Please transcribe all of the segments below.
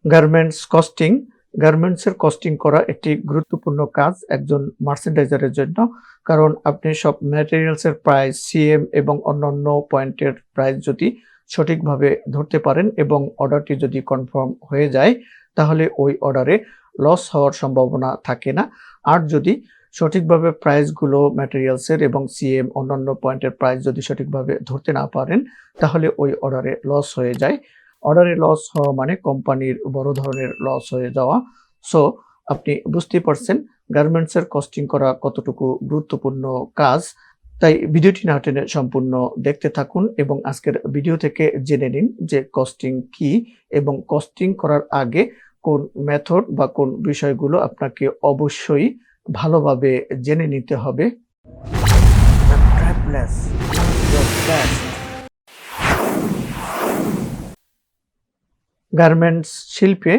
Garments costing. গার্মেন্টসের costing করা একটি গুরুত্বপূর্ণ কাজ একজন মার্চেন্ডাইজারের জন্য, কারণ আপনি সব ম্যাটেরিয়ালসের প্রাইস, সিএম এবং অন্যান্য পয়েন্টের প্রাইস যদি সঠিকভাবে ধরতে পারেন এবং অর্ডারটি যদি কনফার্ম হয়ে যায়, তাহলে ওই অর্ডারে লস হওয়ার সম্ভাবনা থাকে না। আর যদি সঠিকভাবে প্রাইসগুলো ম্যাটেরিয়ালসের এবং সিএম অন্যান্য পয়েন্টের প্রাইস যদি সঠিকভাবে ধরতে না পারেন, তাহলে ওই অর্ডারে লস হয়ে যায়। অর্ডারে লস হওয়া মানে কোম্পানির বড় ধরনের লস হয়ে যাওয়া। সো আপনি বুঝতেই পারছেন গার্মেন্টসের কস্টিং করা কতটুকু গুরুত্বপূর্ণ কাজ। তাই ভিডিওটি না টেনে সম্পূর্ণ দেখতে থাকুন এবং আজকের ভিডিও থেকে জেনে নিন যে কস্টিং কি এবং কস্টিং করার আগে কোন মেথড বা কোন বিষয়গুলো আপনাকে অবশ্যই ভালোভাবে জেনে নিতে হবে। গার্মেন্টস শিল্পে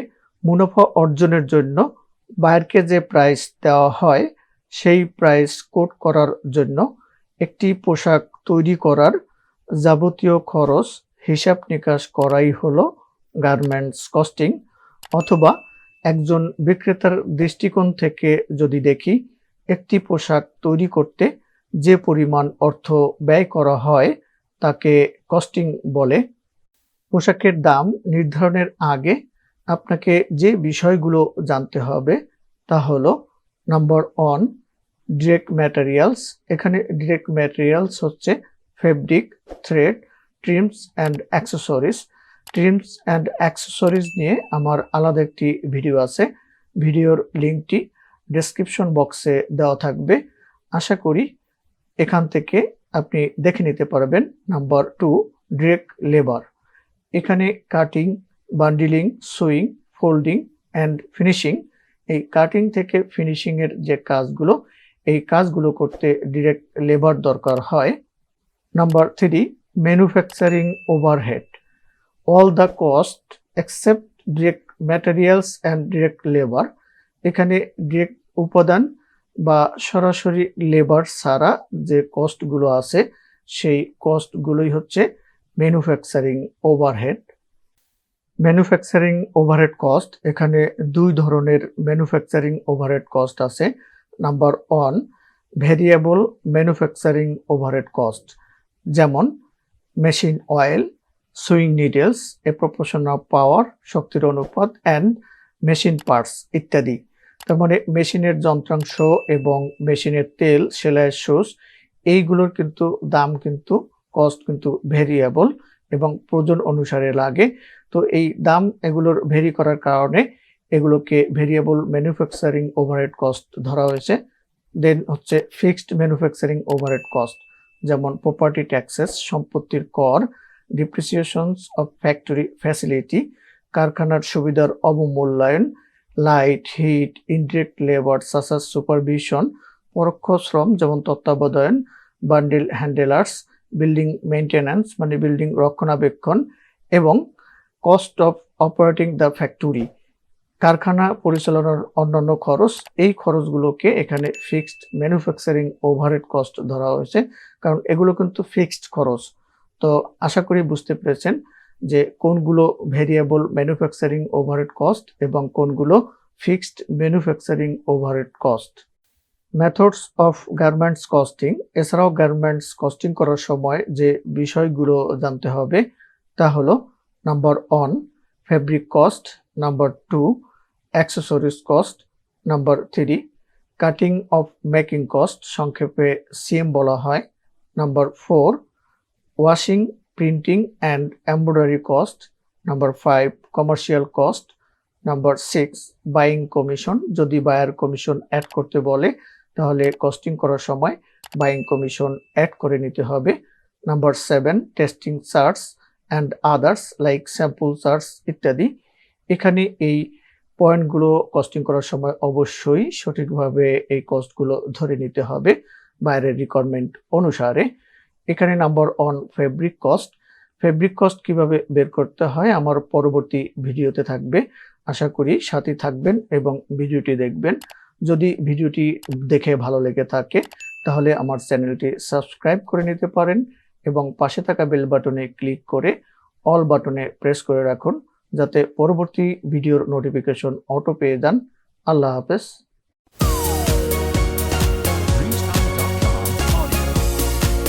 মুনাফা অর্জনের জন্য বায়ারকে যে প্রাইস দেওয়া হয়, সেই প্রাইস কোট করার জন্য একটি পোশাক তৈরি করার যাবতীয় খরচ হিসাব নিকাশ করাই হলো গার্মেন্টস কস্টিং। অথবা একজন বিক্রেতার দৃষ্টিকোণ থেকে যদি দেখি, একটি পোশাক তৈরি করতে যে পরিমাণ অর্থ ব্যয় করা হয় তাকে কস্টিং বলে। পোশাকের দাম নির্ধারণের আগে আপনাকে যে বিষয়গুলো জানতে হবে তা হলো, নাম্বার 1, ডিরেক্ট ম্যাটেরিয়ালস। এখানে ডিরেক্ট ম্যাটেরিয়ালস হচ্ছে fabric, thread, trims and accessories. Trims and accessories নিয়ে আমার আলাদা একটি ভিডিও আছে, ভিডিওর লিঙ্কটি ডেসক্রিপশন বক্সে দেওয়া থাকবে। আশা করি এখান থেকে আপনি দেখে নিতে পারবেন। Number 2, direct labour. এখানে cutting, bundling, sewing, folding and finishing. এই কাটিং থেকে ফিনিশিং এর যে কাজগুলো, এই কাজগুলো করতে ডিরেক্ট লেবার দরকার হয়। Number 3, manufacturing overhead. All the cost except direct materials and direct labour. এখানে ডিরেক্ট উপাদান বা সরাসরি লেবার ছাড়া যে কস্টগুলো আছে, সেই কস্টগুলোই হচ্ছে manufacturing overhead. Manufacturing overhead cost, এখানে দুই ধরনের ম্যানুফ্যাকচারিং ওভারহেড কস্ট আছে। Number 1, variable manufacturing overhead cost, যেমন machine oil, sewing needles, a proportion of power, শক্তির অনুপাত, অ্যান্ড মেশিন পার্টস ইত্যাদি। তার মানে মেশিনের যন্ত্রাংশ এবং মেশিনের তেল, সেলাইয়ের সুচ, এইগুলোর কিন্তু দাম কিন্তু কস্ট কিন্তু ভেরিয়েবল এবং প্রয়োজন অনুসারে লাগে। তো এই দাম এগুলোর ভেরি করার কারণে এগুলোকে ভেরিয়েবল ম্যানুফ্যাকচারিং ওভারহেড কস্ট ধরা হয়েছে। দেন হচ্ছে ফিক্সড ম্যানুফ্যাকচারিং ওভারহেড কস্ট, যেমন প্রপার্টি ট্যাক্সেস, সম্পত্তির কর, ডিপ্রিসিয়েশনস অফ ফ্যাক্টরি ফ্যাসিলিটি, কারখানার সুবিধার অবমূল্যায়ন, light, hit, indirect labour সাসাস supervision, পরোক্ষ শ্রম যেমন তত্ত্বাবধান, বান্ডিল হ্যান্ডেলার্স, বিল্ডিং মেইনটেন্যান্স মানে বিল্ডিং রক্ষণাবেক্ষণ, এবং cost of operating the factory, কারখানা পরিচালনার অন্যান্য খরচ। এই খরচগুলোকে এখানে ফিক্সড ম্যানুফ্যাকচারিং ওভারহেড কস্ট ধরা হয়েছে, কারণ এগুলো কিন্তু ফিক্সড খরচ। তো আশা করি বুঝতে পেরেছেন যে কোনগুলো ভেরিয়েবল ম্যানুফ্যাকচারিং ওভারহেড কস্ট এবং কোনগুলো fixed manufacturing overhead cost. Methods of garments costing. এছাড়াও গার্মেন্টস কস্টিং করার সময় যে বিষয়গুলো জানতে হবে তা হলো, number 1, fabric cost, number 2, accessories cost, number 3, cutting of making cost, সংক্ষেপে সিএম বলা হয়, number 4, washing, printing and embroidery cost, number 5, commercial cost, number 6, buying commission. যদি বায়ার কমিশন অ্যাড করতে বলে তাহলে কস্টিং করার সময় বাইং কমিশন অ্যাড করে নিতে হবে। Number 7, testing charge and others like sample charge ইত্যাদি। এখানে এই পয়েন্টগুলো কস্টিং করার সময় অবশ্যই সঠিকভাবে এই কস্টগুলো ধরে নিতে হবে বাইরের রিকোয়ারমেন্ট অনুসারে। এখানে number 1, fabric cost. Fabric cost কিভাবে বের করতে হয় আমার পরবর্তী ভিডিওতে থাকবে, আশা করি সাথে থাকবেন এবং ভিডিওটি দেখবেন। যদি ভিডিওটি দেখে ভালো লেগে থাকে তাহলে আমার চ্যানেলটি সাবস্ক্রাইব করে নিতে পারেন এবং পাশে থাকা বেল বাটনে ক্লিক করে অল বাটনে প্রেস করে রাখুন, যাতে পরবর্তী ভিডিওর নোটিফিকেশন অটো পেয়ে যান। আল্লাহ হাফেজ।